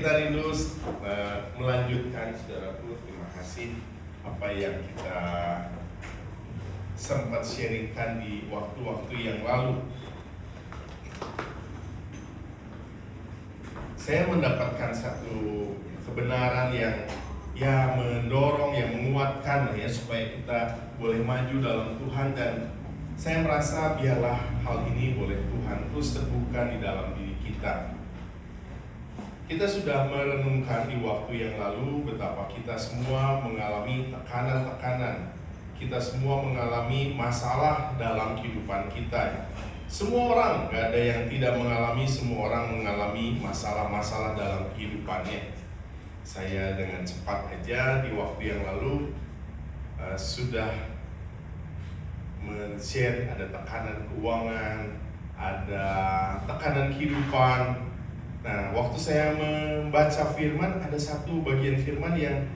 kita rindu melanjutkan, saudaraku. Terima kasih apa yang kita sempat sharingkan di waktu-waktu yang lalu. Saya mendapatkan satu kebenaran yang mendorong, yang menguatkan ya, supaya kita boleh maju dalam Tuhan. Dan saya merasa biarlah hal ini boleh Tuhan terus teguhkan di dalam diri kita. Kita sudah merenungkan di waktu yang lalu betapa kita semua mengalami tekanan-tekanan. Kita semua mengalami masalah dalam kehidupan kita. Semua orang, gak ada yang tidak mengalami, semua orang mengalami masalah-masalah dalam kehidupannya. Saya dengan cepat aja di waktu yang lalu sudah men-share ada tekanan keuangan, ada tekanan kehidupan. Nah, waktu saya membaca firman, ada satu bagian firman yang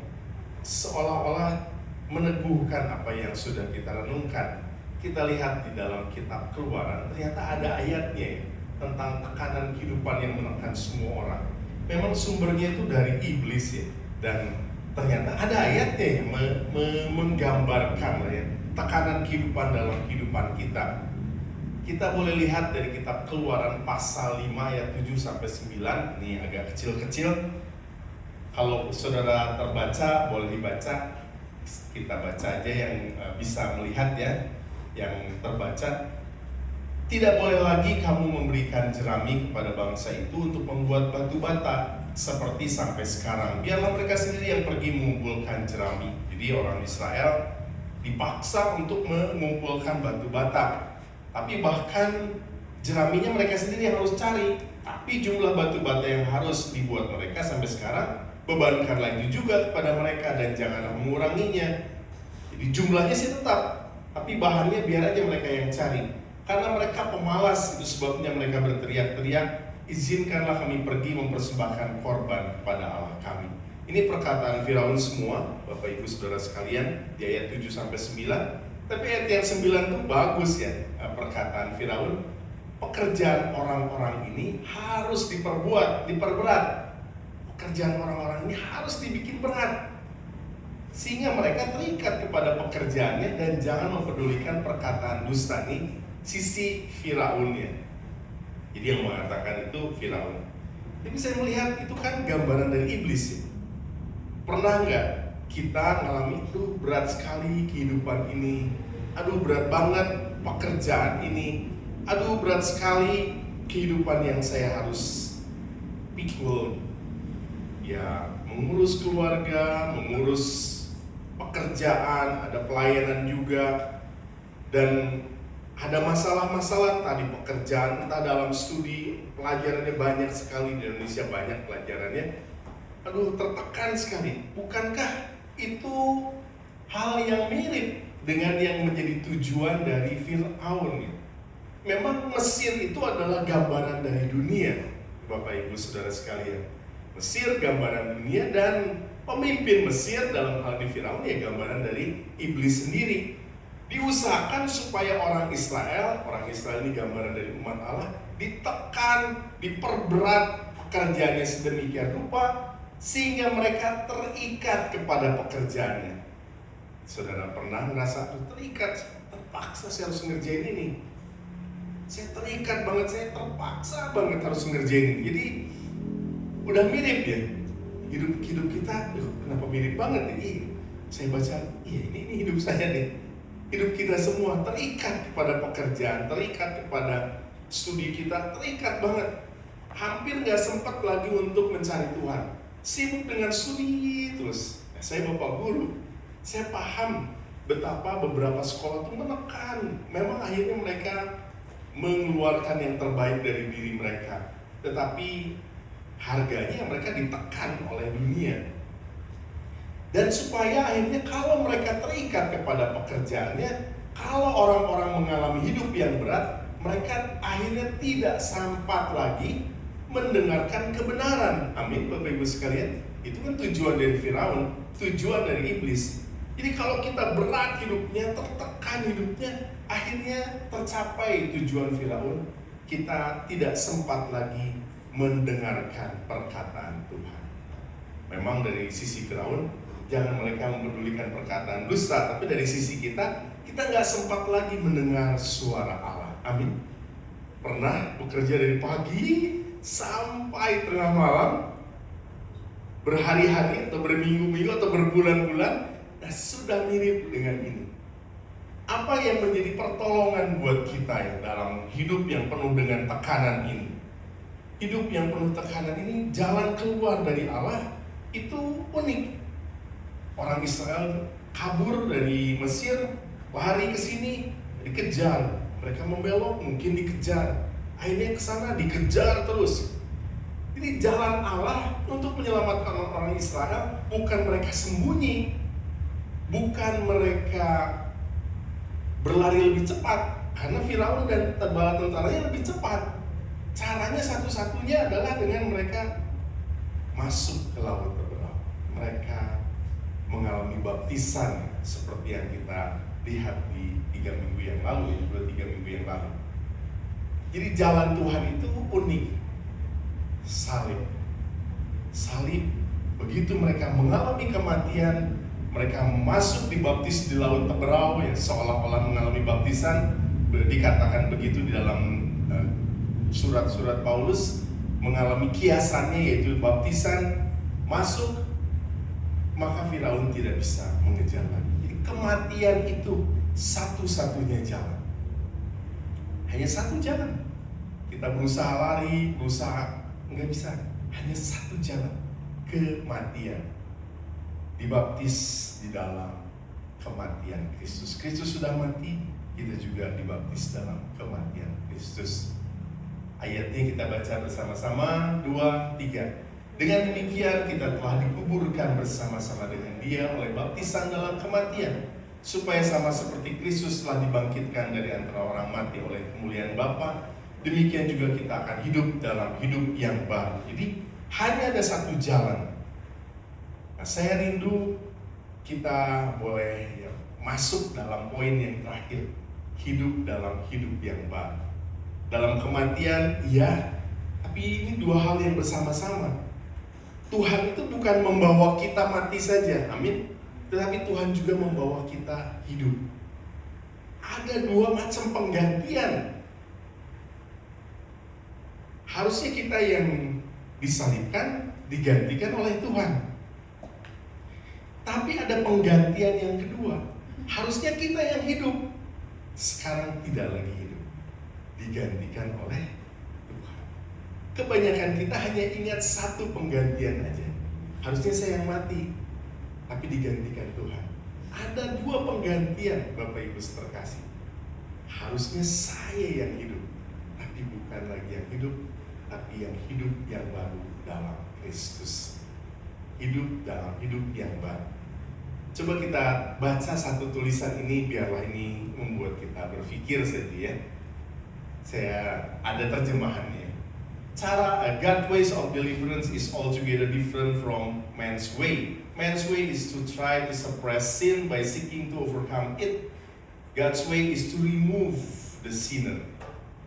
seolah-olah meneguhkan apa yang sudah kita renungkan. Kita lihat di dalam kitab Keluaran, ternyata ada ayatnya tentang tekanan kehidupan yang menekan semua orang. Memang sumbernya itu dari iblis ya, dan ternyata ada ayatnya yang menggambarkan ya, tekanan kehidupan dalam kehidupan kita. Kita boleh lihat dari kitab Keluaran pasal 5 ayat 7-9. Ini agak kecil-kecil. Kalau saudara terbaca, boleh dibaca. Kita baca aja yang bisa melihat ya, yang terbaca. Tidak boleh lagi kamu memberikan jerami kepada bangsa itu untuk membuat batu bata seperti sampai sekarang. Biarlah mereka sendiri yang pergi mengumpulkan jerami. Jadi orang Israel dipaksa untuk mengumpulkan batu bata. Tapi bahkan jeraminya mereka sendiri yang harus cari. Tapi jumlah batu bata yang harus dibuat mereka sampai sekarang, bebankanlah itu juga kepada mereka dan janganlah menguranginya. Jadi jumlahnya sih tetap, tapi bahannya biar aja mereka yang cari. Karena mereka pemalas, itu sebabnya mereka berteriak-teriak, izinkanlah kami pergi mempersembahkan korban kepada Allah kami. Ini perkataan Firaun semua, Bapak Ibu Saudara sekalian, di ayat 7-9. Tapi ayat yang 9 itu bagus ya, perkataan Firaun. Pekerjaan orang-orang ini harus diperberat. Pekerjaan orang-orang ini harus dibikin berat. Sehingga mereka terikat kepada pekerjaannya dan jangan mempedulikan perkataan dusta ini, sisi Firaunnya. Jadi yang mengatakan itu Firaun. Tapi saya melihat itu kan gambaran dari iblis ya. Pernah nggak kita ngalami itu berat sekali kehidupan ini, aduh berat banget pekerjaan ini, aduh berat sekali kehidupan yang saya harus pikul ya, mengurus keluarga, mengurus pekerjaan, ada pelayanan juga, dan ada masalah-masalah tadi pekerjaan, entah dalam studi, pelajarannya banyak sekali di Indonesia, banyak pelajarannya. Aduh tertekan sekali. Bukankah itu hal yang mirip dengan yang menjadi tujuan dari Firaun? Memang Mesir itu adalah gambaran dari dunia, Bapak Ibu Saudara sekalian. Mesir gambaran dunia, dan pemimpin Mesir dalam hal ini Firaun ya gambaran dari iblis sendiri. Diusahakan supaya orang Israel ini gambaran dari umat Allah, ditekan, diperberat pekerjaannya sedemikian rupa sehingga mereka terikat kepada pekerjaannya. Saudara pernah merasa terikat, terpaksa saya harus ngerjain ini. Saya terikat banget, saya terpaksa banget harus ngerjain ini. Jadi udah mirip ya hidup kita. Kenapa mirip banget nih? Saya baca, iya ini hidup saya nih. Hidup kita semua terikat kepada pekerjaan, terikat kepada studi kita, terikat banget. Hampir gak sempat lagi untuk mencari Tuhan. Sibuk dengan studi terus. Saya bapak guru, saya paham betapa beberapa sekolah itu menekan. Memang akhirnya mereka mengeluarkan yang terbaik dari diri mereka, tetapi harganya mereka ditekan oleh dunia. Dan supaya akhirnya kalau mereka terikat kepada pekerjaannya, kalau orang-orang mengalami hidup yang berat, mereka akhirnya tidak sempat lagi mendengarkan kebenaran. Amin, Bapak Ibu sekalian. Itu kan tujuan dari Firaun, tujuan dari iblis. Jadi kalau kita berat hidupnya, tertekan hidupnya, akhirnya tercapai tujuan Firaun. Kita tidak sempat lagi mendengarkan perkataan Tuhan. Memang dari sisi Firaun, jangan mereka mempedulikan perkataan dusta, tapi dari sisi kita nggak sempat lagi mendengar suara Allah. Amin. Pernah bekerja dari pagi sampai tengah malam, berhari-hari atau berminggu-minggu atau berbulan-bulan, nah sudah mirip dengan ini. Apa yang menjadi pertolongan buat kita ya, dalam hidup yang penuh dengan tekanan ini? Hidup yang penuh tekanan ini, jalan keluar dari Allah itu unik. Orang Israel kabur dari Mesir, lari ke sini, dikejar. Mereka membelok, mungkin dikejar. Akhirnya ke sana dikejar terus. Jadi jalan Allah untuk menyelamatkan orang Israel bukan mereka sembunyi, bukan mereka berlari lebih cepat, karena Firaun dan bala tentaranya lebih cepat. Caranya satu-satunya adalah dengan mereka masuk ke laut terbelah. Mereka mengalami baptisan seperti yang kita lihat di 3 minggu yang lalu, 2-3 minggu yang lalu. Jadi jalan Tuhan itu unik. Salib. Begitu mereka mengalami kematian, mereka masuk dibaptis di laut Teberau, ya seolah-olah mengalami baptisan. Dikatakan begitu di dalam surat-surat Paulus, mengalami kiasannya yaitu baptisan, masuk, maka Firaun tidak bisa mengejar lagi. Jadi kematian itu satu-satunya jalan. Hanya satu jalan. Kita berusaha lari, nggak bisa. Hanya satu jalan, kematian. Dibaptis di dalam kematian Kristus. Kristus sudah mati, kita juga dibaptis dalam kematian Kristus. Ayatnya kita baca bersama-sama, 2, 3. Dengan demikian kita telah dikuburkan bersama-sama dengan Dia oleh baptisan dalam kematian, supaya sama seperti Kristus telah dibangkitkan dari antara orang mati oleh kemuliaan Bapa, demikian juga kita akan hidup dalam hidup yang baru. Jadi hanya ada satu jalan. Nah, saya rindu kita boleh masuk dalam poin yang terakhir, hidup dalam hidup yang baru. Dalam kematian, iya, tapi ini dua hal yang bersama-sama. Tuhan itu bukan membawa kita mati saja, amin. Tetapi Tuhan juga membawa kita hidup. Ada dua macam penggantian. Harusnya kita yang disalibkan, digantikan oleh Tuhan. Tapi ada penggantian yang kedua. Harusnya kita yang hidup. Sekarang tidak lagi hidup. Digantikan oleh Tuhan. Kebanyakan kita hanya ingat satu penggantian aja. Harusnya saya yang mati, tapi digantikan Tuhan. Ada dua penggantian, Bapak Ibu terkasih. Harusnya saya yang hidup, tapi bukan lagi yang hidup, tapi yang hidup yang baru dalam Kristus. Hidup dalam hidup yang baru. Coba kita baca satu tulisan ini, biarlah ini membuat kita berpikir saja ya. Saya ada terjemahannya. God's ways of deliverance is altogether different from man's way. Man's way is to try to suppress sin by seeking to overcome it. God's way is to remove the sinner.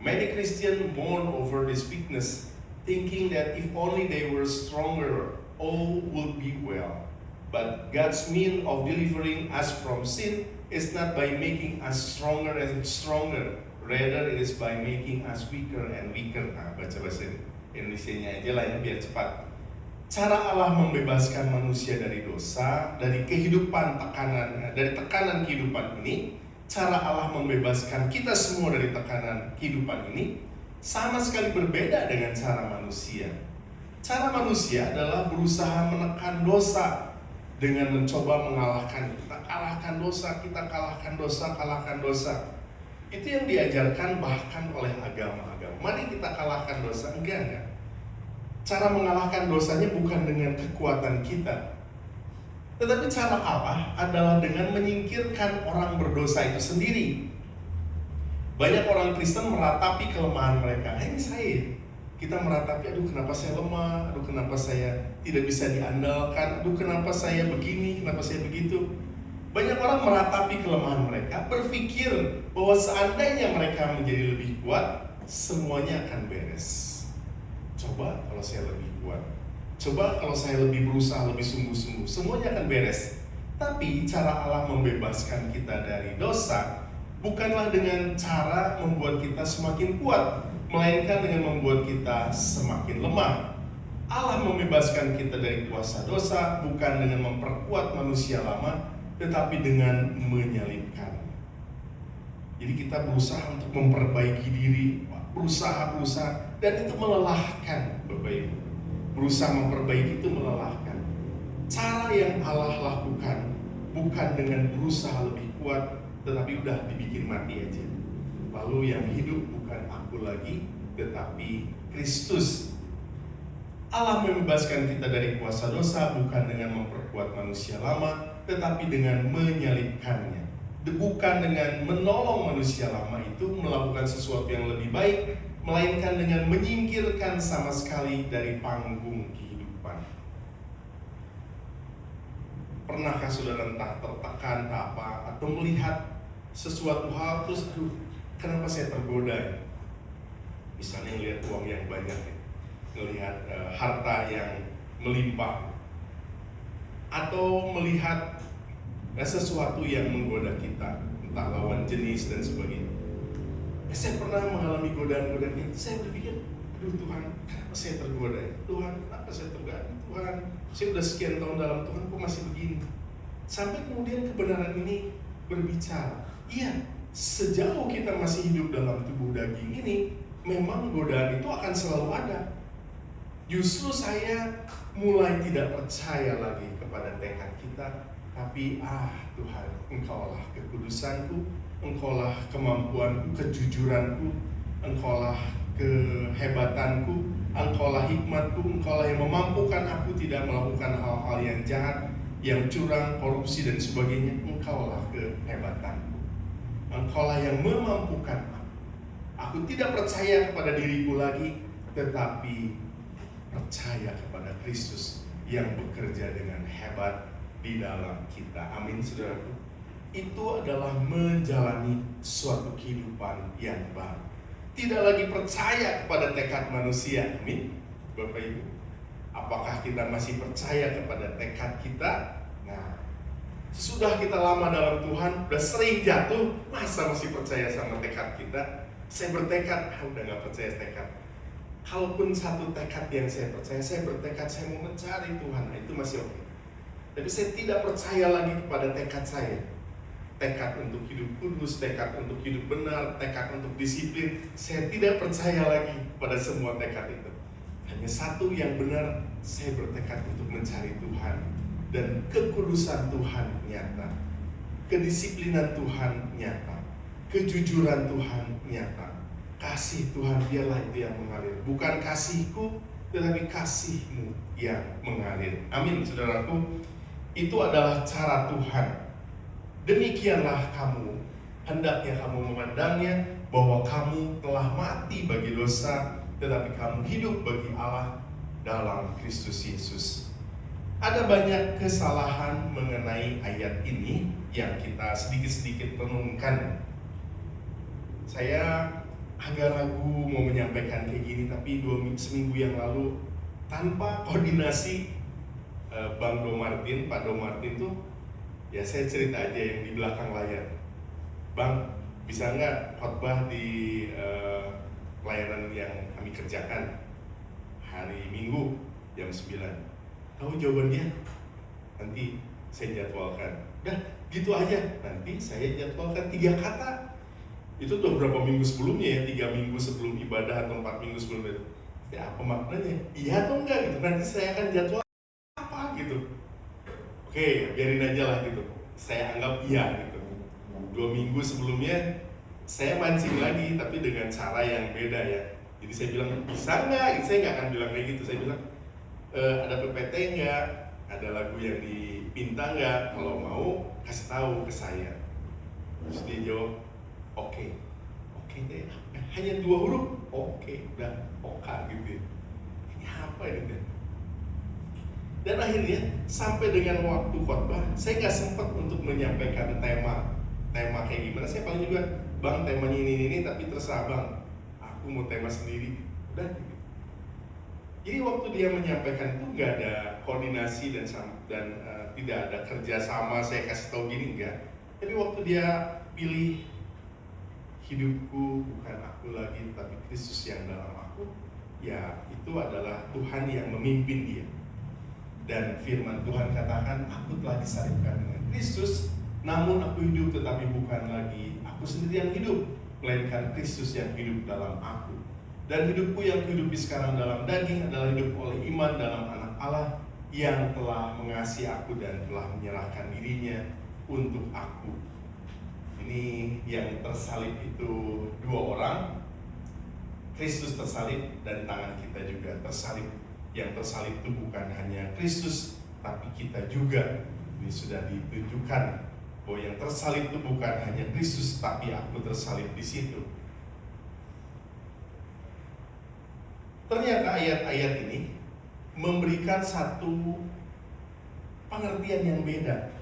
Many Christians mourn over this weakness, thinking that if only they were stronger, all would be well. But God's means of delivering us from sin is not by making us stronger and stronger. Rather, it is by making us weaker and weaker. Nah, baca bahasa Indonesianya aja lah ya, biar cepat. Cara Allah membebaskan manusia dari dosa, dari kehidupan dari tekanan kehidupan ini, cara Allah membebaskan kita semua dari tekanan kehidupan ini, sama sekali berbeda dengan cara manusia. Cara manusia adalah berusaha menekan dosa dengan mencoba mengalahkan. Kita kalahkan dosa, kalahkan dosa. Itu yang diajarkan bahkan oleh agama-agama. Mari kita kalahkan dosa, enggak. Cara mengalahkan dosanya bukan dengan kekuatan kita, tetapi cara Allah adalah dengan menyingkirkan orang berdosa itu sendiri. Banyak orang Kristen meratapi kelemahan mereka. Ini saya. Kita meratapi, aduh kenapa saya lemah, aduh kenapa saya tidak bisa diandalkan, aduh kenapa saya begini, kenapa saya begitu. Banyak orang meratapi kelemahan mereka, berpikir bahwa seandainya mereka menjadi lebih kuat, semuanya akan beres. Coba kalau saya lebih kuat. Coba kalau saya lebih berusaha, lebih sungguh-sungguh, semuanya akan beres. Tapi cara Allah membebaskan kita dari dosa bukanlah dengan cara membuat kita semakin kuat, melainkan dengan membuat kita semakin lemah. Allah membebaskan kita dari kuasa dosa bukan dengan memperkuat manusia lama, tetapi dengan menyalibkan. Jadi kita berusaha untuk memperbaiki diri, berusaha, dan itu melelahkan, Bapak Ibu. Berusaha memperbaiki itu melelahkan. Cara yang Allah lakukan bukan dengan berusaha lebih kuat, tetapi udah dibikin mati aja. Lalu yang hidup bukan aku lagi, tetapi Kristus. Allah membebaskan kita dari kuasa dosa bukan dengan memperkuat manusia lama, tetapi dengan menyalibkannya. Bukan dengan menolong manusia lama itu melakukan sesuatu yang lebih baik, melainkan dengan menyingkirkan sama sekali dari panggung kehidupan. Pernahkah saudara entah tertekan apa atau melihat sesuatu hal terus kenapa saya tergoda ya? Misalnya melihat uang yang banyak ya, melihat harta yang melimpah, atau melihat sesuatu yang menggoda kita, entah lawan jenis dan sebagainya. Saya pernah mengalami godaan-godaan itu. Saya berpikir, aduh Tuhan, kenapa saya tergoda ya? Tuhan, kenapa saya tergoda? Tuhan, saya udah sekian tahun dalam Tuhan, kok masih begini? Sampai kemudian kebenaran ini berbicara. Iya, sejauh kita masih hidup dalam tubuh daging ini, memang godaan itu akan selalu ada. Justru saya mulai tidak percaya lagi kepada tekad kita, tapi Tuhan, Engkaulah kekudusanku, Engkaulah kemampuanku, kejujuranku, Engkaulah kehebatanku, Engkaulah hikmatku, Engkaulah yang memampukan aku tidak melakukan hal-hal yang jahat, yang curang, korupsi dan sebagainya. Engkaulah kehebatanku, Engkaulah yang memampukan aku. Aku tidak percaya kepada diriku lagi, tetapi percaya kepada Kristus yang bekerja dengan hebat di dalam kita. Amin, saudaraku. Itu adalah menjalani suatu kehidupan yang baru. Tidak lagi percaya kepada tekad manusia. Amin, Bapak Ibu. Apakah kita masih percaya kepada tekad kita? Nah, sudah kita lama dalam Tuhan, udah sering jatuh, masa masih percaya sama tekad kita? Saya bertekad, udah gak percaya tekad. Kalaupun satu tekad yang saya percaya, saya bertekad saya mau mencari Tuhan, nah itu masih oke. Tapi saya tidak percaya lagi kepada tekad saya. Tekad untuk hidup kudus, tekad untuk hidup benar, tekad untuk disiplin. Saya tidak percaya lagi pada semua tekad itu. Hanya satu yang benar, saya bertekad untuk mencari Tuhan. Dan kekudusan Tuhan nyata. Kedisiplinan Tuhan nyata. Kejujuran Tuhan nyata. Kasih Tuhan dialah itu yang mengalir. Bukan kasihku, tetapi kasih-Mu yang mengalir. Amin, saudaraku. Itu adalah cara Tuhan. Demikianlah kamu, hendaknya kamu memandangnya, bahwa kamu telah mati bagi dosa, tetapi kamu hidup bagi Allah dalam Kristus Yesus. Ada banyak kesalahan mengenai ayat ini yang kita sedikit-sedikit renungkan. Saya agak ragu mau menyampaikan kayak gini, tapi seminggu yang lalu tanpa koordinasi Bang Domartin, Pak Domartin tuh, ya saya cerita aja yang di belakang layar. Bang, bisa nggak khotbah di pelayanan yang kami kerjakan hari Minggu jam 9? Tahu jawabannya? Nanti saya jadwalkan. Dah, gitu aja. Nanti saya jadwalkan 3 kata. Itu udah berapa minggu sebelumnya ya, 3 minggu sebelum ibadah atau 4 minggu sebelum itu. Ya, apa maknanya? Iya atau enggak gitu. Nanti saya akan jadwal apa gitu. Oke, biarin aja lah gitu. Saya anggap iya gitu. 2 minggu sebelumnya saya mancing lagi, tapi dengan cara yang beda ya. Jadi saya bilang, bisa nggak? Saya nggak akan bilang kayak gitu. Saya bilang, ada PPT nggak? Ada lagu yang dipinta nggak? Kalau mau, kasih tahu ke saya. Terus dia jawab, oke deh. Hanya 2 huruf, oke, udah oka gitu. Ini apa ini? Dan akhirnya sampai dengan waktu khotbah, saya nggak sempat untuk menyampaikan tema kayak gimana. Saya paling juga, Bang, temanya ini, tapi terserah Bang. Aku mau tema sendiri. Udah gitu. Jadi waktu dia menyampaikan itu nggak ada koordinasi dan tidak ada kerjasama, saya kasih tahu gini, enggak. Tapi waktu dia pilih, hidupku bukan aku lagi tapi Kristus yang dalam aku, ya itu adalah Tuhan yang memimpin dia. Dan firman Tuhan katakan, aku telah disalibkan dengan Kristus, namun aku hidup tetapi bukan lagi aku sendiri yang hidup, melainkan Kristus yang hidup dalam aku. Dan hidupku yang kuhidupi sekarang dalam daging adalah hidup oleh iman dalam Anak Allah yang telah mengasihi aku dan telah menyerahkan dirinya untuk aku. Ini yang tersalib itu dua orang, Kristus tersalib dan tangan kita juga tersalib. Yang tersalib itu bukan hanya Kristus, tapi kita juga. Ini sudah ditunjukkan bahwa yang tersalib itu bukan hanya Kristus, tapi aku tersalib di situ. Ternyata ayat-ayat ini memberikan satu pengertian yang beda.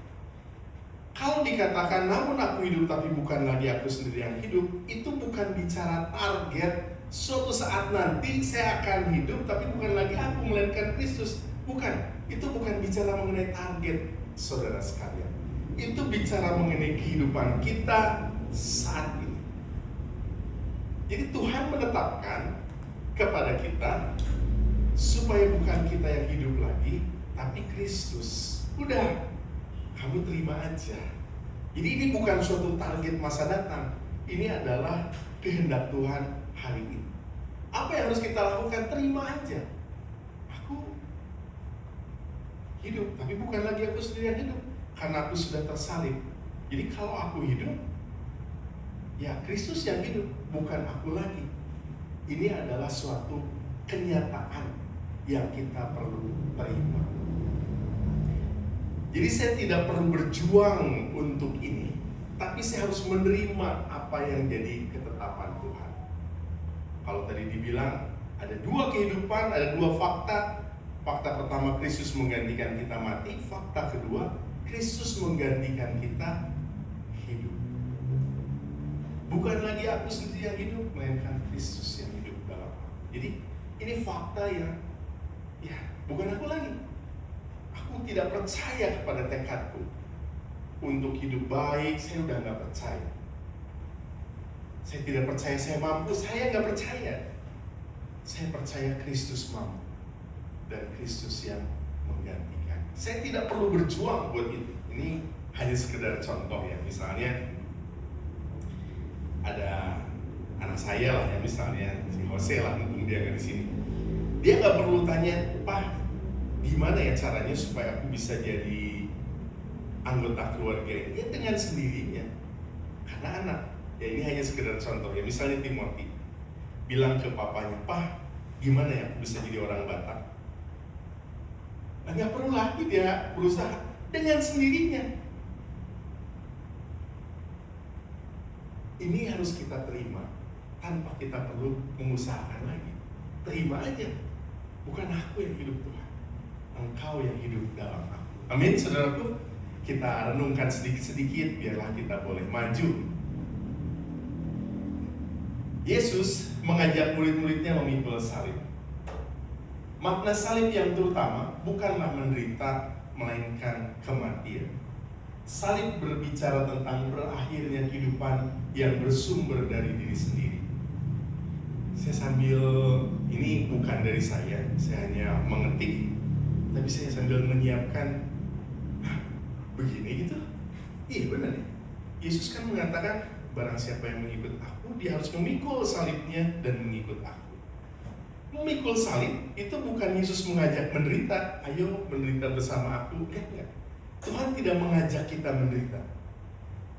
Kalau dikatakan namun aku hidup tapi bukan lagi aku sendiri yang hidup, itu bukan bicara target suatu saat nanti saya akan hidup tapi bukan lagi aku melainkan Kristus. Bukan, itu bukan bicara mengenai target, saudara sekalian. Itu bicara mengenai kehidupan kita saat ini. Jadi Tuhan menetapkan kepada kita supaya bukan kita yang hidup lagi tapi Kristus. Udah, kamu terima aja. Jadi ini bukan suatu target masa datang. Ini adalah kehendak Tuhan hari ini. Apa yang harus kita lakukan? Terima aja. Aku hidup, tapi bukan lagi aku sendiri yang hidup, karena aku sudah tersalib. Jadi kalau aku hidup, ya Kristus yang hidup, bukan aku lagi. Ini adalah suatu kenyataan yang kita perlu terima. Jadi saya tidak perlu berjuang untuk ini, tapi saya harus menerima apa yang jadi ketetapan Tuhan. Kalau tadi dibilang ada dua kehidupan, ada dua fakta. Fakta pertama, Kristus menggantikan kita mati. Fakta kedua, Kristus menggantikan kita hidup. Bukan lagi aku sendiri yang hidup, melainkan Kristus yang hidup dalam aku. Jadi ini fakta yang bukan aku lagi. Aku tidak percaya kepada tekadku untuk hidup baik. Saya udah gak percaya. Saya tidak percaya saya mampu. Saya gak percaya. Saya percaya Kristus mampu dan Kristus yang menggantikan. Saya tidak perlu berjuang buat itu. Ini hanya sekedar contoh ya. Misalnya ada anak saya lah ya, misalnya si Jose lah, mumpung dia nggak di sini. Dia nggak perlu tanya, Pak, gimana ya caranya supaya aku bisa jadi anggota keluarga ini? Ya dengan sendirinya. Karena anak, ya ini hanya sekedar contoh ya. Misalnya Timothy bilang ke papanya, Pak, gimana ya aku bisa jadi orang Batak? Nah, nggak perlu lagi dia berusaha, dengan sendirinya. Ini harus kita terima tanpa kita perlu mengusahakan lagi. Terima aja. Bukan aku yang hidup Tuhan, Engkau yang hidup dalam aku. Amin, saudaraku. Kita renungkan sedikit-sedikit, biarlah kita boleh maju. Yesus mengajak murid-muridnya memikul salib. Makna salib yang terutama bukanlah menderita, melainkan kematian. Salib berbicara tentang berakhirnya kehidupan yang bersumber dari diri sendiri. Saya sambil, ini bukan dari saya hanya mengetik, tapi saya sambil menyiapkan, begini gitu. Iya benar ya. Yesus kan mengatakan, barang siapa yang mengikut aku, dia harus memikul salibnya dan mengikut aku. Memikul salib itu bukan Yesus mengajak menderita, ayo menderita bersama aku. Enggak. Tuhan tidak mengajak kita menderita.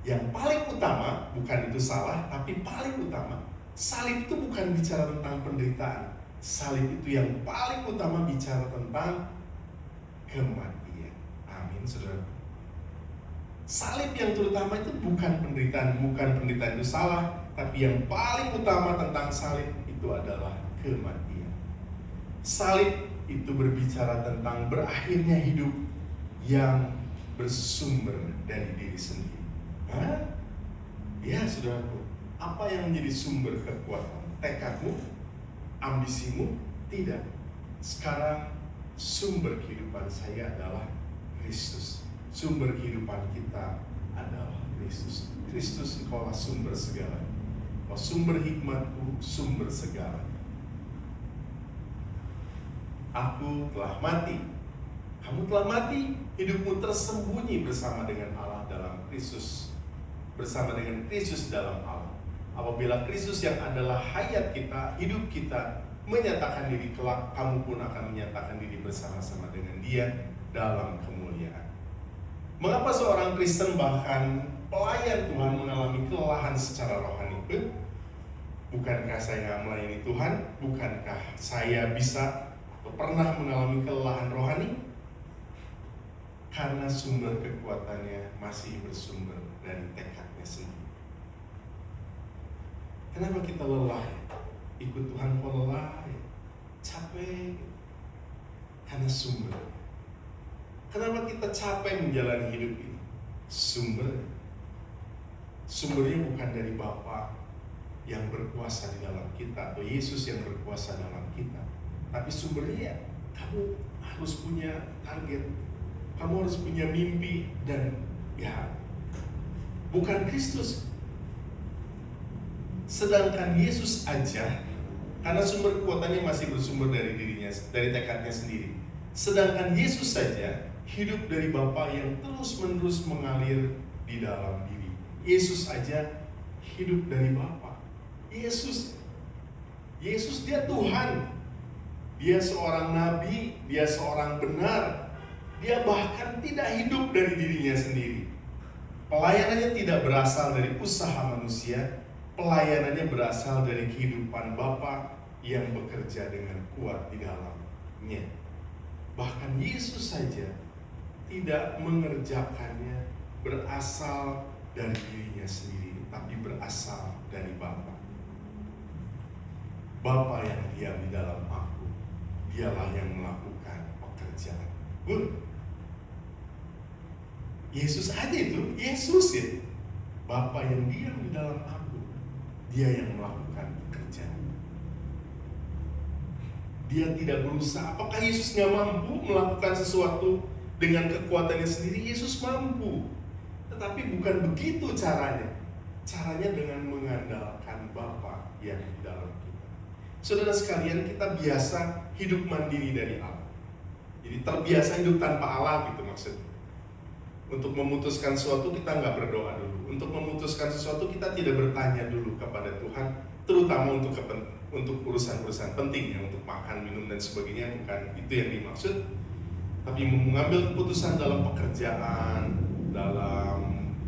Yang paling utama, bukan itu salah, tapi paling utama, salib itu bukan bicara tentang penderitaan. Salib itu yang paling utama bicara tentang kematian. Amin, saudara. Salib yang terutama itu bukan penderitaan itu salah, tapi yang paling utama tentang salib itu adalah kematian. Salib itu berbicara tentang berakhirnya hidup yang bersumber dari diri sendiri. Ya, saudaraku, apa yang menjadi sumber kekuatan? Tekadmu, ambisimu? Tidak. Sekarang sumber kehidupan saya adalah Kristus. Sumber kehidupan kita adalah Kristus. Kristus, Engkaulah sumber segala. Engkau sumber hikmatku, sumber segala. Aku telah mati. Kamu telah mati. Hidupmu tersembunyi bersama dengan Allah dalam Kristus. Bersama dengan Kristus dalam Allah. Apabila Kristus yang adalah hayat kita, hidup kita, menyatakan diri kelak, kamu pun akan menyatakan diri bersama-sama dengan Dia dalam kemuliaan. Mengapa seorang Kristen bahkan pelayan Tuhan mengalami kelelahan secara rohani? Bukankah saya melayani Tuhan? Bukankah saya bisa atau pernah mengalami kelelahan rohani? Karena sumber kekuatannya masih bersumber dari tekadnya sendiri. Kenapa kita lelah? Ikut Tuhan kok lelah, capek? Karena sumber. Kenapa kita capek menjalani hidup ini? Sumbernya bukan dari Bapa yang berkuasa di dalam kita atau Yesus yang berkuasa dalam kita, tapi sumbernya kamu harus punya target, kamu harus punya mimpi, dan bukan Kristus. Sedangkan Yesus aja, karena sumber kekuatannya masih bersumber dari dirinya, dari tekadnya sendiri. Sedangkan Yesus saja hidup dari Bapa yang terus-menerus mengalir di dalam diri. Yesus aja hidup dari Bapa. Yesus dia Tuhan. Dia seorang nabi, dia seorang benar. Dia bahkan tidak hidup dari dirinya sendiri. Pelayanannya tidak berasal dari usaha manusia. Pelayanannya berasal dari kehidupan Bapa yang bekerja dengan kuat di dalamnya. Bahkan Yesus saja tidak mengerjakannya berasal dari dirinya sendiri, tapi berasal dari Bapa. Bapa yang diam di dalam aku, Dialah yang melakukan pekerjaan. Yesus aja itu, Yesus ya. Bapa yang diam di dalam aku, Dia yang melakukan pekerjaan. Dia tidak berusaha. Apakah Yesus nggak mampu melakukan sesuatu dengan kekuatannya sendiri? Yesus mampu. Tetapi bukan begitu caranya. Caranya dengan mengandalkan Bapa yang di dalam kita. Saudara sekalian, kita biasa hidup mandiri dari Allah. Jadi terbiasa hidup tanpa Allah gitu maksudnya. Untuk memutuskan sesuatu kita nggak berdoa dulu. Untuk memutuskan sesuatu kita tidak bertanya dulu kepada Tuhan. Terutama untuk urusan-urusan penting ya, untuk makan, minum dan sebagainya, bukan itu yang dimaksud. Tapi mengambil keputusan dalam pekerjaan, dalam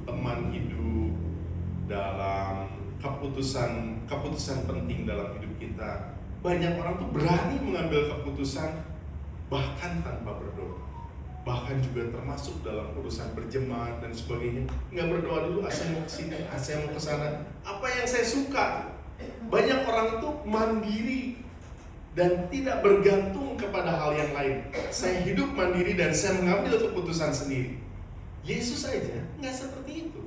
teman hidup, dalam keputusan penting dalam hidup kita. Banyak orang tuh berani mengambil keputusan bahkan tanpa berdoa. Bahkan juga termasuk dalam urusan berjemaat dan sebagainya. Nggak berdoa dulu, saya mau kesini, saya mau kesana. Apa yang saya suka? Banyak orang itu mandiri dan tidak bergantung kepada hal yang lain. Saya hidup mandiri dan saya mengambil keputusan sendiri. Yesus saja nggak seperti itu.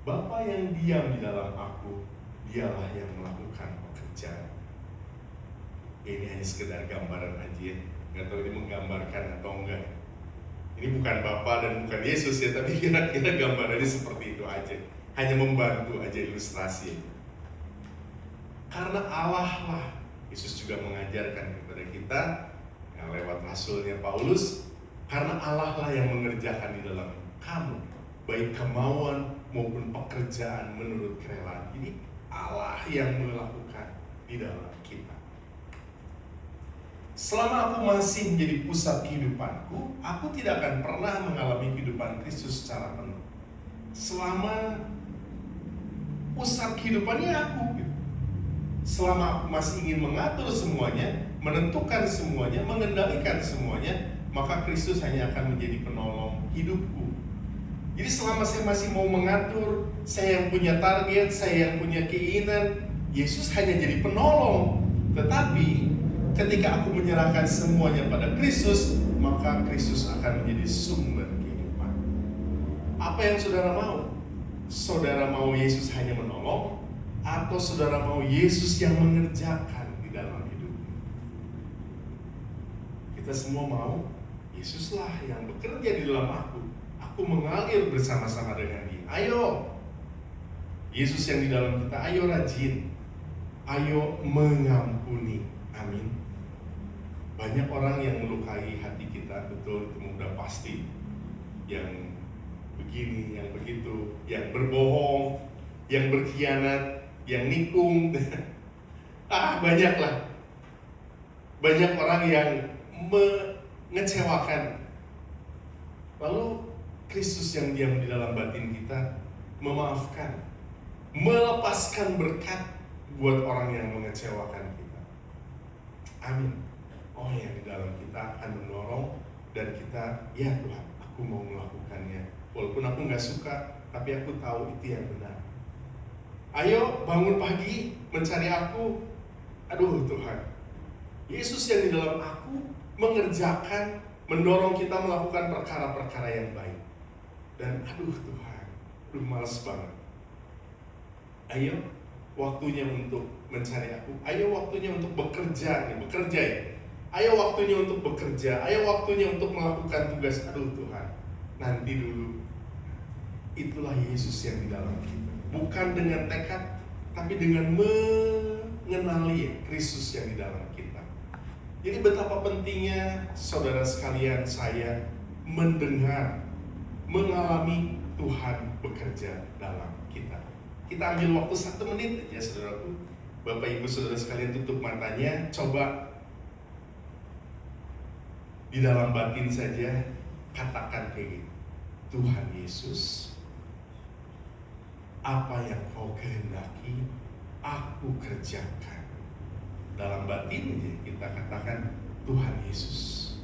Bapa yang diam di dalam aku, Dialah yang melakukan pekerjaan. Ini hanya sekedar gambaran aja ya. Nggak tahu ini menggambarkan atau enggak. Ini bukan Bapa dan bukan Yesus ya, tapi kira-kira gambarannya seperti itu aja. Hanya membantu aja ilustrasi. Karena Allah lah, Yesus juga mengajarkan kepada kita yang lewat rasulnya Paulus, karena Allah lah yang mengerjakan di dalam kamu, baik kemauan maupun pekerjaan menurut kerelaan. Ini Allah yang melakukan di dalam kita. Selama aku masih menjadi pusat kehidupanku, aku tidak akan pernah mengalami kehidupan Kristus secara penuh. Selama pusat kehidupannya aku, selama aku masih ingin mengatur semuanya, menentukan semuanya, mengendalikan semuanya, maka Kristus hanya akan menjadi penolong hidupku. Jadi selama saya masih mau mengatur, saya yang punya target, saya yang punya keinginan, Yesus hanya jadi penolong. Tetapi ketika aku menyerahkan semuanya pada Kristus, maka Kristus akan menjadi sumber kehidupan. Apa yang saudara mau? Saudara mau Yesus hanya menolong, atau saudara mau Yesus yang mengerjakan di dalam hidupmu? Kita semua mau Yesuslah yang bekerja di dalam aku mengalir bersama-sama dengan Dia. Ayo, Yesus yang di dalam kita, ayo rajin, ayo mengampuni. Amin. Banyak orang yang melukai hati kita, betul, itu mudah pasti. Yang begini, yang begitu, yang berbohong, yang berkhianat, yang nikung. Banyaklah. Banyak orang yang mengecewakan. Lalu Kristus yang diam di dalam batin kita memaafkan, melepaskan berkat buat orang yang mengecewakan kita. Amin. Oh, yang di dalam kita akan mendorong dan kita, ya Tuhan, aku mau melakukannya. Walaupun aku gak suka, tapi aku tahu itu yang benar. Ayo bangun pagi mencari aku. Aduh Tuhan, Yesus yang di dalam aku mengerjakan, mendorong kita melakukan perkara-perkara yang baik. Dan aduh Tuhan, males banget. Ayo waktunya untuk mencari aku. Ayo waktunya untuk bekerja ya. Ayo waktunya untuk bekerja. Ayo waktunya untuk melakukan tugas. Aduh Tuhan, nanti dulu. Itulah Yesus yang di dalam kita. Bukan dengan tekad, tapi dengan mengenali Kristus yang di dalam kita. Jadi betapa pentingnya saudara sekalian saya mendengar, mengalami Tuhan bekerja dalam kita. Kita ambil waktu 1 menit aja saudaraku. Bapak ibu saudara sekalian tutup matanya, coba di dalam batin saja katakan kayak gini. Tuhan Yesus, apa yang kau kehendaki aku kerjakan. Dalam batin kita katakan, Tuhan Yesus,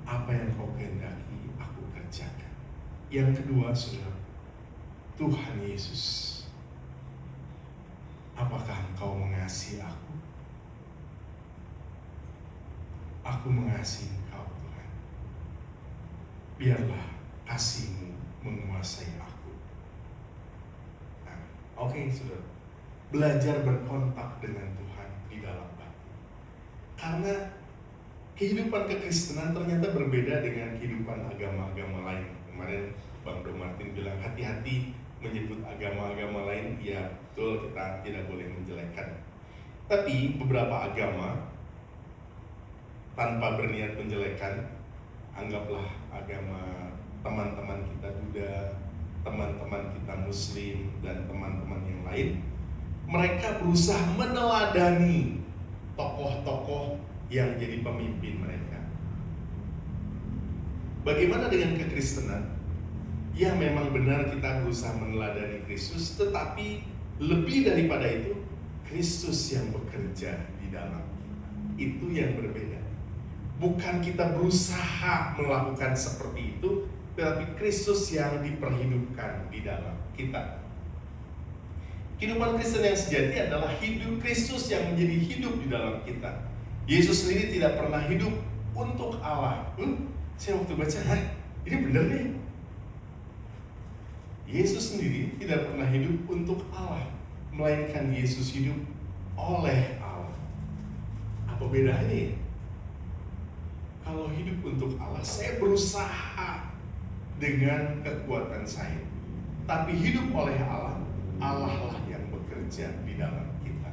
apa yang kau kehendaki aku kerjakan. Yang kedua saudara, Tuhan Yesus, apakah engkau mengasihi aku? Aku mengasihi engkau Tuhan. Biarlah kasih-Mu menguasai aku. Oke, saudara, belajar berkontak dengan Tuhan di dalam batin. Karena kehidupan kekristenan ternyata berbeda dengan kehidupan agama-agama lain. Kemarin Bang Dom Martin bilang hati-hati menyebut agama-agama lain. Ya betul, kita tidak boleh menjelekkan. Tapi beberapa agama tanpa berniat menjelekkan, anggaplah agama teman-teman kita Buddha, teman-teman kita Muslim, dan teman-teman yang lain, mereka berusaha meneladani tokoh-tokoh yang jadi pemimpin mereka. Bagaimana dengan kekristenan? Ya memang benar kita berusaha meneladani Kristus, tetapi lebih daripada itu, Kristus yang bekerja di dalam kita. Itu yang berbeda. Bukan kita berusaha melakukan seperti itu, tetapi Kristus yang diperhidupkan di dalam kita. Kehidupan Kristen yang sejati adalah hidup Kristus yang menjadi hidup di dalam kita. Yesus sendiri tidak pernah hidup untuk Allah. Saya waktu baca, ini benar nih. Yesus sendiri tidak pernah hidup untuk Allah, melainkan Yesus hidup oleh Allah. Apa bedanya? Kalau hidup untuk Allah, saya berusaha dengan kekuatan saya. Tapi hidup oleh Allah, Allah lah yang bekerja di dalam kita.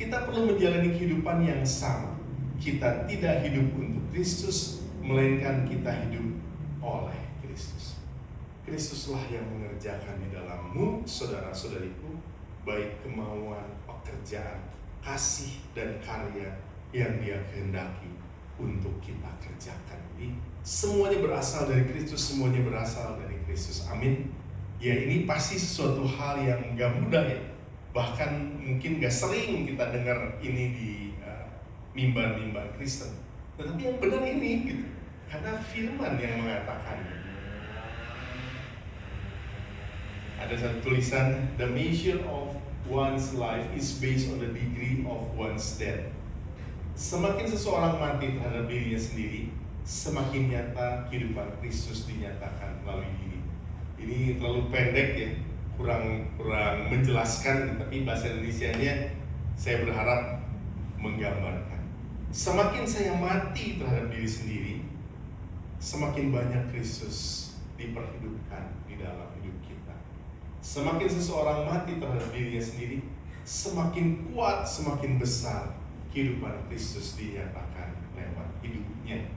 Kita perlu menjalani kehidupan yang sama. Kita tidak hidup untuk Kristus, melainkan kita hidup oleh Kristus. Kristuslah yang mengerjakan di dalammu, saudara-saudariku, baik kemauan, pekerjaan, kasih, dan karya yang Dia kehendaki untuk kita kerjakan. Jadi semuanya berasal dari Kristus, semuanya berasal dari Kristus. Amin. Ya ini pasti sesuatu hal yang gak mudah ya. Bahkan mungkin gak sering kita dengar ini di mimbar-mimbar Kristen. Tetapi yang benar ini gitu. Karena firman yang mengatakan. Ada satu tulisan, the measure of one's life is based on the degree of one's death. Semakin seseorang mati terhadap dirinya sendiri, semakin nyata kehidupan Kristus dinyatakan melalui diri. Ini terlalu pendek ya, kurang menjelaskan, tapi bahasa Indonesianya saya berharap menggambarkan. Semakin saya mati terhadap diri sendiri, semakin banyak Kristus diperhidupkan di dalam hidup kita. Semakin seseorang mati terhadap dirinya sendiri, semakin kuat, semakin besar kehidupan Kristus dinyatakan lewat hidupnya.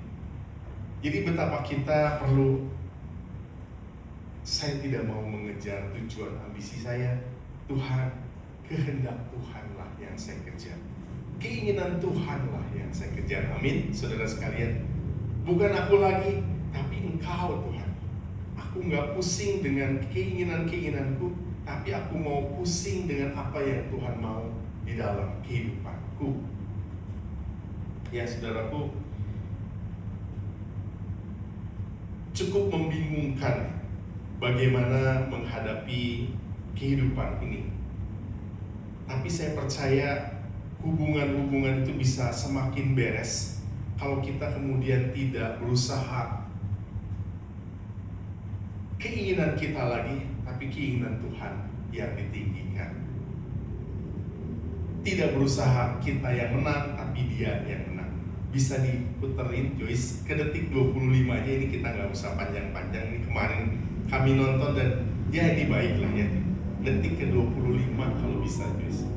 Jadi betapa kita perlu, saya tidak mau mengejar tujuan ambisi saya. Tuhan, kehendak Tuhanlah yang saya kejar. Keinginan Tuhanlah yang saya kejar. Amin, saudara sekalian. Bukan aku lagi, tapi Engkau Tuhan. Aku gak pusing dengan keinginan-keinginanku, tapi aku mau pusing dengan apa yang Tuhan mau di dalam kehidupanku. Ya saudaraku, cukup membingungkan bagaimana menghadapi kehidupan ini. Tapi saya percaya hubungan-hubungan itu bisa semakin beres kalau kita kemudian tidak berusaha keinginan kita lagi, tapi keinginan Tuhan yang ditinggikan. Tidak berusaha kita yang menang, tapi Dia yang menang. Bisa diputerin Joyce ke detik 25 aja, ini kita nggak usah panjang-panjang. Ini kemarin kami nonton dan ya ini baiklah ya. Detik ke 25 kalau bisa Joyce.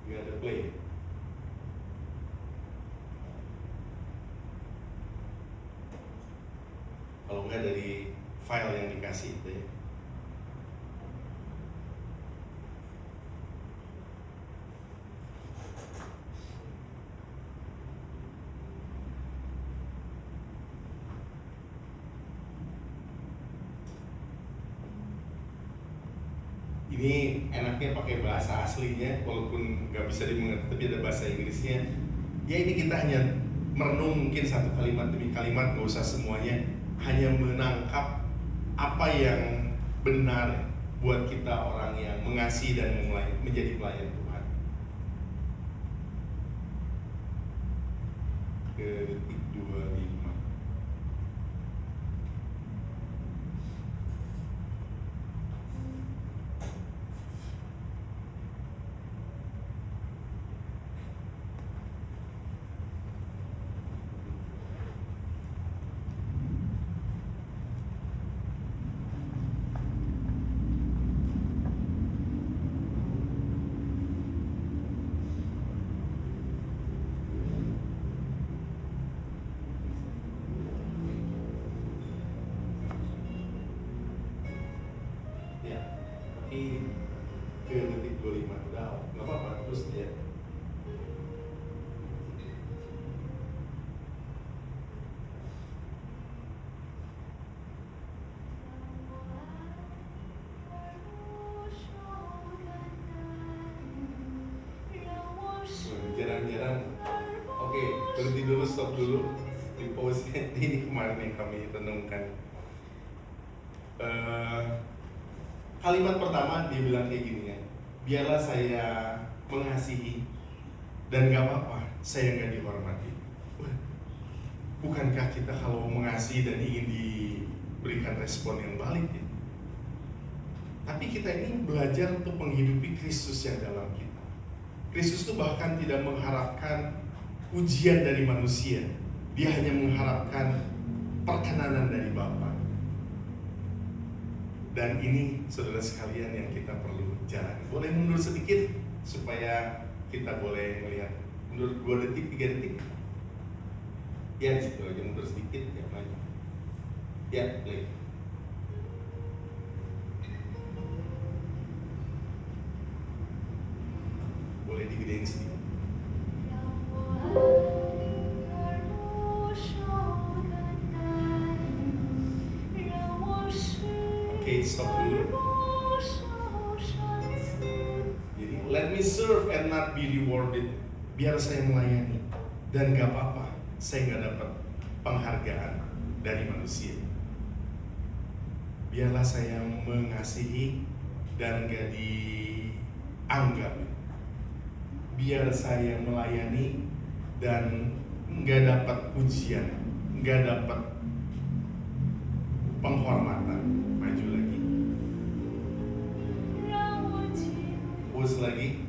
Nggak ada play. Kalau nggak dari file yang dikasih itu ya. Ini enaknya pakai bahasa aslinya, walaupun nggak bisa dimengerti, tapi ada bahasa Inggrisnya. Ya ini kita hanya merenung mungkin satu kalimat demi kalimat, nggak usah semuanya. Hanya menangkap apa yang benar buat kita orang yang mengasihi dan memulai menjadi pelayan Tuhan. Ke detik 25. Ke detik 25 udah nggak apa-apa, terus ya. Jarang-jarang. Oke, berhenti dulu, stop dulu, di pause. Ini kemarin yang kami renungkan. Kalimat pertama dia bilang kayak gini ya, biarlah saya mengasihi dan gak apa-apa saya gak dihormati. Bukankah kita kalau mengasihi dan ingin diberikan respon yang balik ya? Tapi kita ini belajar untuk menghidupi Kristus yang dalam kita. Kristus itu bahkan tidak mengharapkan pujian dari manusia, Dia hanya mengharapkan perkenanan dari Bapa. Dan ini saudara sekalian yang kita perlu jalani. Boleh mundur sedikit supaya kita boleh melihat. Mundur 2 detik, 3 detik. Ya di situ aja, mundur sedikit ya maju. Ya, play. Boleh digedein sedikit. Oke, stop dulu. Jadi, let me serve and not be rewarded. Biar saya melayani dan gak apa-apa saya gak dapat penghargaan dari manusia. biarlah saya mengasihi dan gak dianggap. Biar saya melayani dan gak dapat pujian, gak dapat penghormatan. Maju lagi. Puas lagi.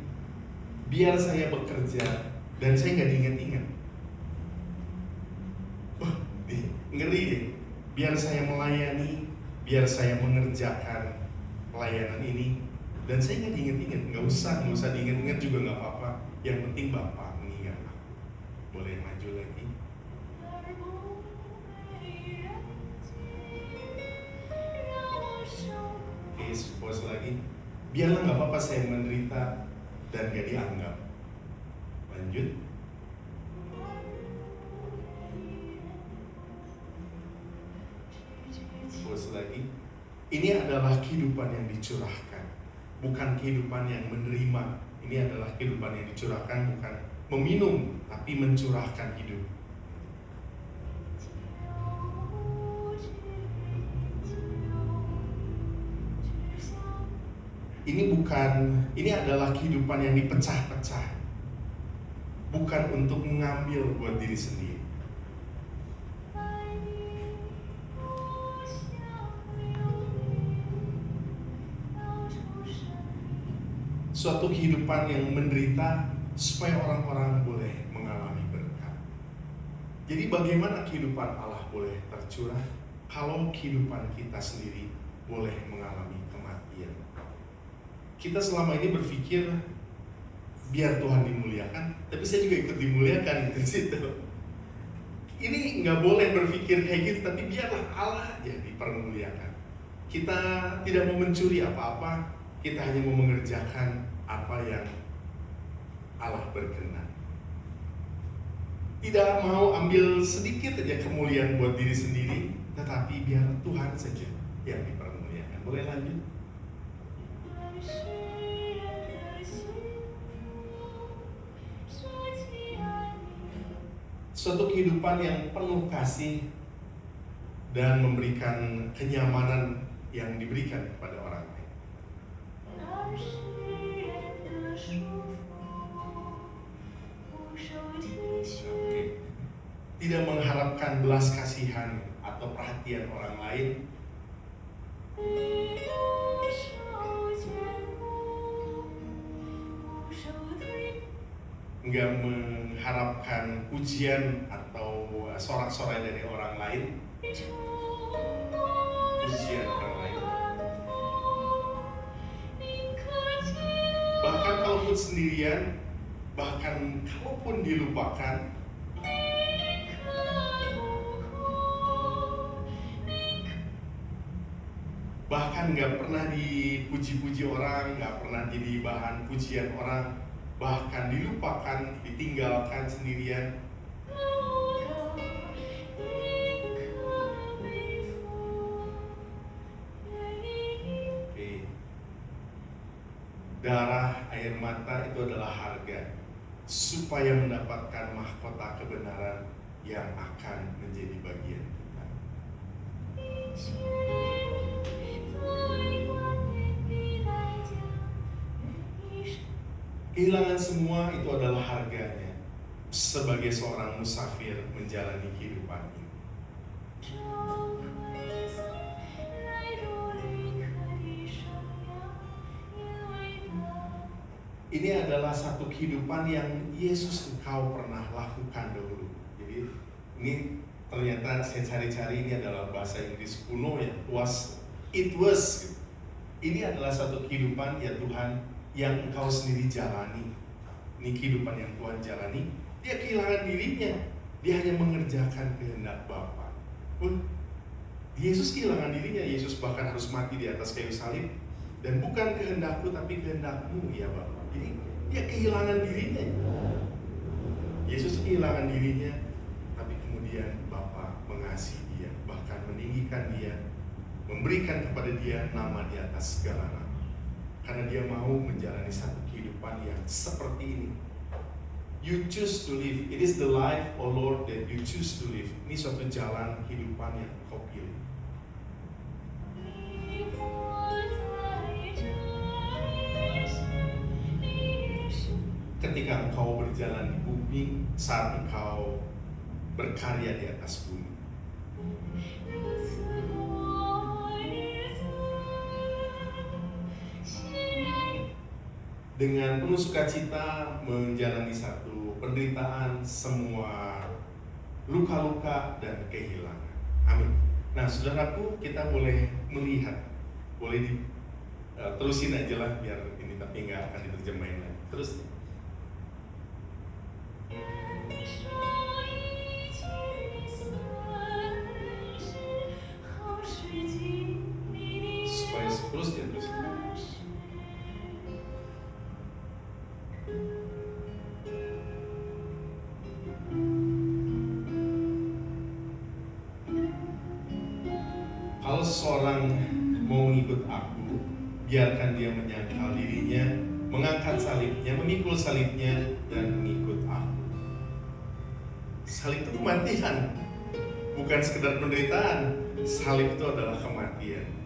Biar saya bekerja dan saya gak diingat-ingat. Ngeri deh. Biar saya melayani, biar saya mengerjakan pelayanan ini dan saya nggak diinget-inget, nggak usah diinget-inget juga nggak apa-apa. Yang penting Bapak mengingat aku. Boleh maju lagi. Oke, pause lagi. Biarlah nggak apa-apa saya menderita dan gak dianggap. Lanjut. Pause lagi. Ini adalah kehidupan yang dicurahkan, bukan kehidupan yang menerima. Ini adalah kehidupan yang dicurahkan, bukan meminum, tapi mencurahkan hidup. Ini adalah kehidupan yang dipecah-pecah, bukan untuk mengambil buat diri sendiri. Suatu kehidupan yang menderita supaya orang-orang boleh mengalami berkat. Jadi bagaimana kehidupan Allah boleh tercurah kalau kehidupan kita sendiri boleh mengalami kematian? Kita selama ini berpikir biar Tuhan dimuliakan, tapi saya juga ikut dimuliakan di situ. Ini nggak boleh berpikir kayak gitu, tapi biarlah Allah aja dipermuliakan. Kita tidak mau mencuri apa-apa, kita hanya mau mengerjakan apa yang Allah berkenan. Tidak mau ambil sedikit aja kemuliaan buat diri sendiri, tetapi biar Tuhan saja yang dipermuliakan. Boleh lanjut? Suatu kehidupan yang penuh kasih dan memberikan kenyamanan yang diberikan kepada orang lain. Oke. Tidak mengharapkan belas kasihan atau perhatian orang lain. Enggak mengharapkan pujian atau sorak-sorai dari orang lain. Pujian orang lain. Bahkan kalaupun sendirian, bahkan kalaupun dilupakan, bahkan gak pernah dipuji-puji orang, gak pernah jadi bahan pujian orang, bahkan dilupakan, ditinggalkan sendirian. Darah, air mata itu adalah harga supaya mendapatkan mahkota kebenaran yang akan menjadi bagian kita. Kehilangan semua itu adalah harganya sebagai seorang musafir menjalani kehidupan ini. Ini adalah satu kehidupan yang Yesus engkau pernah lakukan dahulu. Jadi ini ternyata saya cari-cari, ini adalah bahasa Inggris kuno ya, it was. Ini adalah satu kehidupan ya Tuhan yang engkau sendiri jalani. Ini kehidupan yang Tuhan jalani. Dia kehilangan dirinya, dia hanya mengerjakan kehendak Bapa. Yesus kehilangan dirinya, Yesus bahkan harus mati di atas kayu salib. Dan bukan kehendakku tapi kehendakmu ya Bapa. Jadi dia kehilangan dirinya. Yesus kehilangan dirinya, tapi kemudian Bapa mengasihi dia, bahkan meninggikan dia, memberikan kepada dia nama di atas segala nama. Karena dia mau menjalani satu kehidupan yang seperti ini. You choose to live. It is the life, oh Lord, that you choose to live. Ini suatu jalan kehidupan yang kau pilih. ketika engkau berjalan di bumi, saat engkau berkarya di atas bumi. Dengan penuh sukacita menjalani satu penderitaan, semua luka-luka dan kehilangan. Amin. Nah, saudaraku, kita boleh melihat, boleh terusin aja lah biar ini, tapi nggak akan diterjemahin lagi. Terus. Supaya terus ya terus. Kalau seorang mau mengikut aku, biarkan dia menyangkal dirinya, mengangkat salibnya, memikul salibnya, dan mengikut aku. Salib itu kematian, bukan sekedar penderitaan. Salib itu adalah kematian.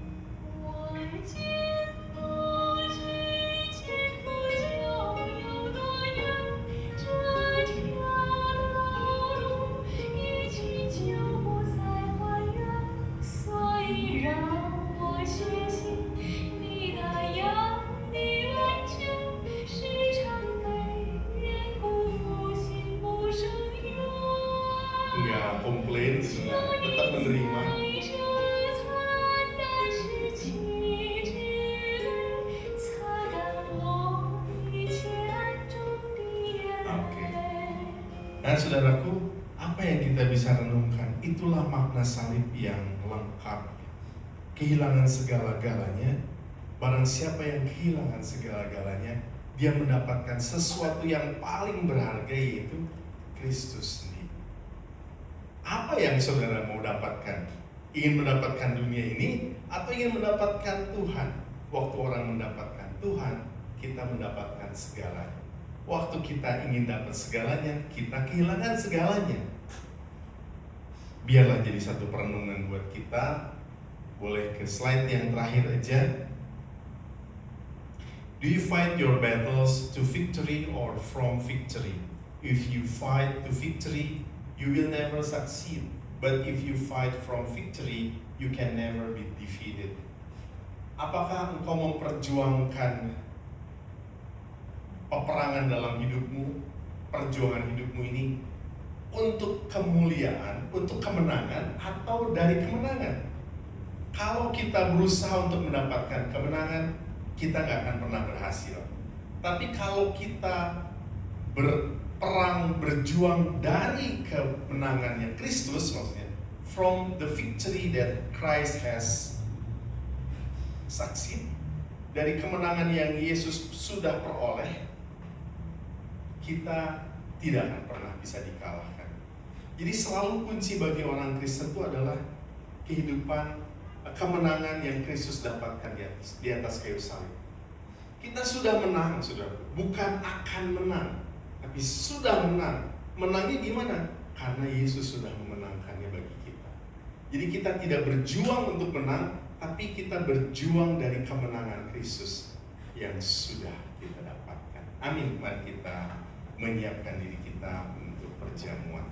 Enggak komplain, tetap menerima. Oke. Nah, saudaraku, apa yang kita bisa renungkan? Itulah makna salib yang lengkap. Kehilangan segala-galanya. Barang siapa yang kehilangan segala-galanya, dia mendapatkan sesuatu yang paling berharga, yaitu Kristus sendiri. Apa yang saudara mau dapatkan? Ingin mendapatkan dunia ini atau ingin mendapatkan Tuhan? Waktu orang mendapatkan Tuhan, kita mendapatkan segalanya. Waktu kita ingin dapat segalanya, kita kehilangan segalanya. Biarlah jadi satu perenungan buat kita. Boleh ke slide yang terakhir aja. Do you fight your battles to victory or from victory? If you fight to victory, you will never succeed. But if you fight from victory, you can never be defeated. Apakah engkau memperjuangkan peperangan dalam hidupmu, perjuangan hidupmu ini untuk kemuliaan, untuk kemenangan, atau dari kemenangan? Kalau kita berusaha untuk mendapatkan kemenangan, kita nggak akan pernah berhasil. Tapi kalau kita berperang, berjuang dari kemenangannya Kristus, maksudnya from the victory that Christ has succeed, dari kemenangan yang Yesus sudah peroleh, kita tidak akan pernah bisa dikalahkan. Jadi selalu kunci bagi orang Kristen itu adalah kehidupan kemenangan yang Kristus dapatkan di atas kayu salib. Kita sudah menang, saudara. Bukan akan menang, tapi sudah menang. Menangnya di mana? Karena Yesus sudah memenangkannya bagi kita. Jadi kita tidak berjuang untuk menang, tapi kita berjuang dari kemenangan Kristus yang sudah kita dapatkan. Amin. Mari kita menyiapkan diri kita untuk perjamuan.